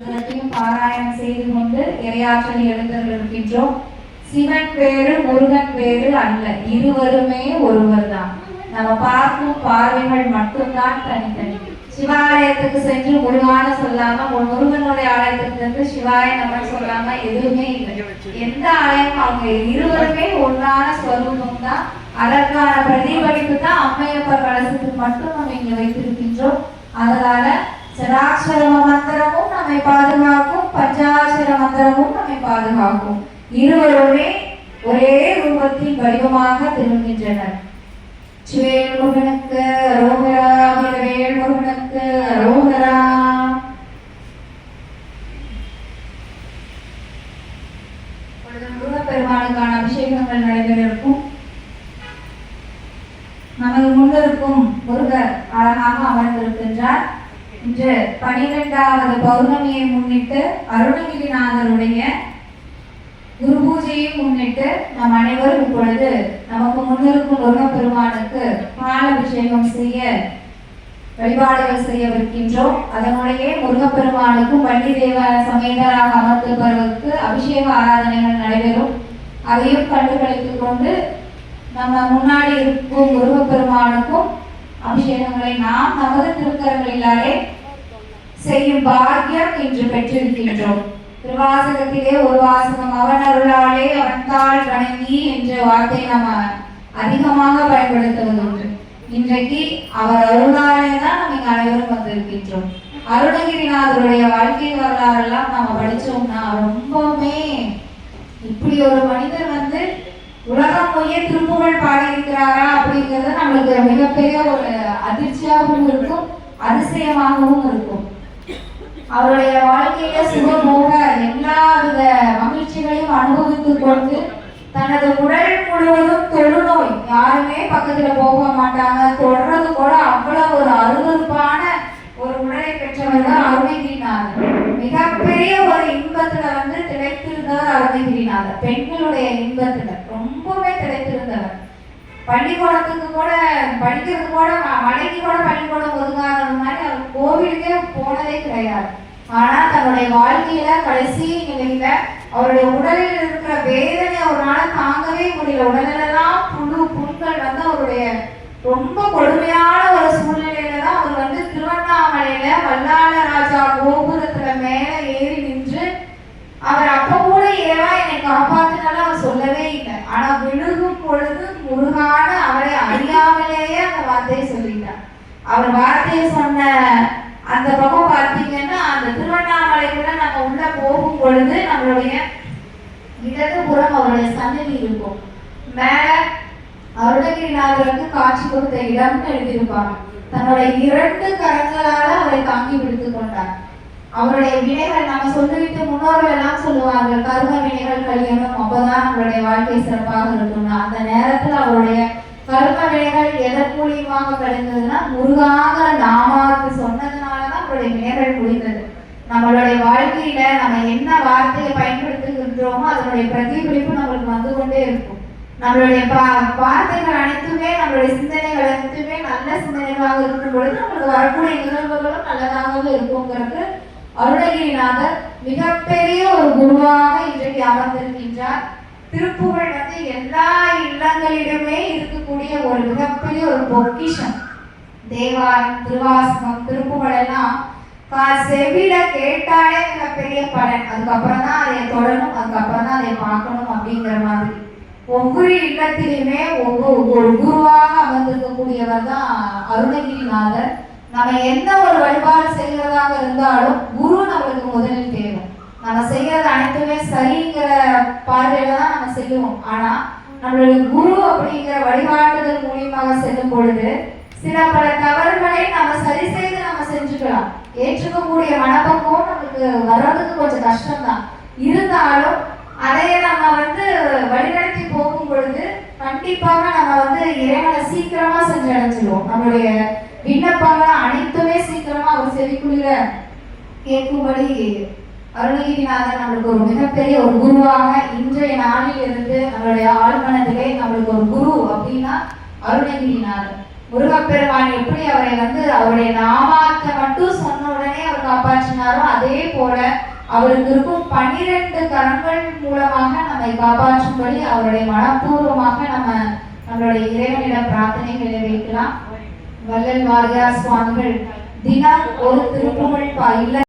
பாராயணம் செய்து கொண்டு இறையாற்றல் எழுந்தருளிருக்கின்றோம். சிவன் வேறு முருகன் வேறு அல்ல, இருவருமே ஒருவர் தான். நம்ம பார்க்கும் பார்வைகள் மட்டும்தான் தனித்தனி. சிவாலயத்துக்கு சென்று முருகான சொல்லாம முருகனுடைய ஆலயத்துக்கு சென்று சிவாய நம்ம சொல்லாம எதுவுமே இல்லை. எந்த ஆலயம் அவங்க இருவருமே ஒன்றான ஸ்வரூபம் தான். அதற்கான பிரதிபலிப்பு தான் அம்மையப்பர் கலசத்துக்கு மட்டும் நம்ம இங்க வைத்திருக்கின்றோம். அதனால சராட்சர மந்திரமும் நம்மை பாதுகாக்கும், பஞ்சாட்சர மந்திரமும் நம்மை பாதுகாக்கும். இருவருமே ஒரே ரூபத்தில் வடிவமாக திரும்புகின்றனர். சிவேல் முருகனுக்கு அரோகரா, வீரவேல் முருகனுக்கு அரோகரா. முருகப்பெருமானுக்கான அபிஷேகங்கள் நடைபெறும். நமது முன்னிருக்கும் முருகர் அழகாக அமர்ந்திருக்கின்றார். இன்று 12வது பௌர்ணமியை முன்னிட்டு அருணகிரிநாதருடைய குரு பூஜையை முன்னிட்டு நம் அனைவரும் இப்பொழுது நமக்கு முன்னிருக்கும் முருகப்பெருமானுக்கு பால் அபிஷேகம் செய்ய வழிபாடுகள் செய்யவிருக்கின்றோம். அதனுடைய முருகப்பெருமானுக்கும் வள்ளி தேவ சமேதராக அமர்ந்திருப்பவர்களுக்கு அபிஷேக ஆராதனைகள் நடைபெறும். அதையும் கண்டுகளித்துக் கொண்டு நம்ம முன்னாடி இருக்கும் முருகப்பெருமானுக்கும் அபிஷேகங்களை நாம் நமது திருக்கரங்களிலாலே செய்யும் பாக்கியம் இன்று பெற்றிருக்கின்றோம். திருவாசகத்திலே ஒரு வாசகம், அவன் அருளாலே அவன்தாள் வணங்கி என்ற வார்த்தை நம்ம அதிகமாக பயன்படுத்துவது உண்டு. இன்றைக்கு அவர் அருளாலே தான் நம்ம அனைவரும் வந்திருக்கின்றோம். அருணகிரிநாதருடைய வாழ்க்கை வரலாறெல்லாம் நாம படிச்சோம்னா ரொம்பவுமே இப்படி ஒரு மனிதர் வந்து உலகம் மொழிய திருப்புகழ் பாடியிருக்கிறாரா அப்படிங்கிறது நம்மளுக்கு மிகப்பெரிய ஒரு அதிர்ச்சியாகவும் இருக்கும், அதிசயமாகவும் இருக்கும். அவருடைய வாழ்க்கையில சுகமோக எல்லா வித மகிழ்ச்சிகளையும் அனுபவித்துக் கொண்டு தனது உடல் முழுவதும் தொழுநோய், யாருமே பக்கத்துல போக மாட்டாங்க, தொடர்றது கூட அவ்வளவு ஒரு அருவருப்பான ஒரு உடலை பெற்றவர் தான் அருணகிரிநாதர். மிகப்பெரிய ஒரு இன்பத்துல வந்து திளைத்திருந்தவர் அருணகிரிநாதர். பெண்களுடைய இன்பத்துல ரொம்பவே திளைத்திருந்தவர். பள்ளிக்கூடத்துக்கு கூட படிக்கிறது கூட மலைக்கு கூட பள்ளிக்கூடம் ஒதுங்காத மாதிரி அவர் கோவிலுக்கே போனதே கிடையாது. ஆனா தன்னுடைய வாழ்க்கையில கடைசி நிலையில அவருடைய உடலில் இருக்கிற வேதனை அவரால தாங்கவே முடியல. உடலெல்லாம் புண்கள் வந்து அவருடைய ரொம்ப கொடுமையான ஒரு சூழ்நிலையில தான் அவர் வந்து திருவண்ணாமலையில வல்லாள ராஜா கோபுரத்துல மேல ஏறி நின்று அவர் அப்ப கூட இறைவா என்னை காப்பாத்தினாலும் அவர் சொல்லவே இல்லை. ஆனா விழுகும் பொழுது முருகான அவரை அறியாமலேயே அந்த வார்த்தையை சொல்லிட்டார். அவர் வார்த்தையை சொன்ன அந்த பக்கம் பார்த்தீங்கன்னா அந்த திருவண்ணாமலைக்குள்ள நம்ம உள்ள போகும் பொழுது நம்மளுடைய இடது புறம் அவருடைய சன்னதி இருக்கும். மேல அருணகிரிநாதருக்கு காட்சி கொடுத்த இடம்னு எழுதியிருப்பாங்க. தன்னுடைய 2 கரங்களால அவரை தாங்கி பிடித்துக் கொண்டார். அவருடைய வினைகள் நம்ம சொல்லிவிட்டு முன்னோர்கள் எல்லாம் சொல்லுவார்கள், கர்ம வினைகள் கழியணும், அப்பதான் நம்மளுடைய வாழ்க்கை சிறப்பாக இருக்கும்னா அந்த நேரத்துல அவருடைய கர்ம வினைகள் எதன் மூலியமாக கழிந்ததுன்னா முருகாங்கிற நாமாவுக்கு சொன்னதுனாலதான் அவருடைய வினைகள் முடிந்தது. நம்மளுடைய வாழ்க்கையில நம்ம என்ன வார்த்தையை பயன்படுத்துகின்றோமோ அதனுடைய பிரதிபலிப்பு நம்மளுக்கு வந்து கொண்டே இருக்கும். நம்மளுடைய வார்த்தைகள் அனைத்துமே நம்மளுடைய சிந்தனைகள் அனைத்துமே நல்ல சிந்தனைகளாக இருக்கும் பொழுது நம்மளுக்கு வரக்கூடிய நிகழ்வுகளும் நல்லதாகவே இருக்குங்கிறது அருணகிரிநாதர் மிகப்பெரிய ஒரு குருவாக இன்றைக்கு அமர்ந்திருக்கின்றார். திருப்புகழ் வந்து எல்லா இல்லங்களிலுமே இருக்கக்கூடிய ஒரு மிகப்பெரிய ஒரு பொக்கிஷம். தேவாரம், திருவாசகம், திருப்புகழ் எல்லாம் செவில கேட்டாலே மிகப்பெரிய பலன். அதுக்கப்புறம் தான் அதை தொடரணும், அதுக்கப்புறம் தான் அதை பார்க்கணும் அப்படிங்கிற மாதிரி ஒவ்வொரு இல்லத்திலுமே ஒவ்வொரு குருவாக அமர்ந்திருக்கக்கூடியவர் தான் அருணகிரிநாதர். நம்ம எந்த ஒரு வழிபாடு செய்கிறதாக இருந்தாலும் குரு நம்மளுக்கு முதலில் தேவை. நம்ம செய்யறது அனைத்துமே சரிங்கிற பார்வையில தான் நம்ம செய்வோம். ஆனா நம்மளுடைய குரு அப்படிங்கிற வழிபாட்டுதல் மூலியமாக செல்லும் பொழுது சில பல தவறுகளை நம்ம சரி செய்து நம்ம செஞ்சுக்கலாம். ஏற்றுக்கக்கூடிய மனப்பக்குவம் நமக்கு வர்றதுக்கு கொஞ்சம் கஷ்டம்தான். இருந்தாலும் அதைய நம்ம வந்து வழிநடத்தி போகும் பொழுது கண்டிப்பாக நம்ம வந்து இறைவனை சீக்கிரமா சென்று அடைஞ்சிடுவோம். நம்மளுடைய விண்ணப்பங்கள் அனைத்துமே சீக்கிரமா அவர் செவிக்குள்ள கேட்கும்படி அருணகிரிநாதர் நம்மளுக்கு ஒரு மிகப்பெரிய ஒரு குருவாக இன்றைய நாளில் இருந்து நம்மளுடைய ஆழ்மனத்திலே நம்மளுக்கு ஒரு குரு அப்படின்னா அருணகிரிநாதர். முருகப்பெருமான் எப்படி அவரை வந்து அவருடைய நாமாத்தை மட்டும் சொன்ன உடனே தானே அவர் காப்பாற்றினாரோ அதே போல அவருக்கு இருக்கும் 12 கரங்கள் மூலமாக நம்மை காப்பாற்றும்படி அவருடைய மனப்பூர்வமாக நம்மளுடைய இறைவனிடம் பிரார்த்தனைகளை வைக்கலாம். வள்ளல் வாரியார் சுவாமிகள் தினம் ஒரு திருப்புகழ் இல்ல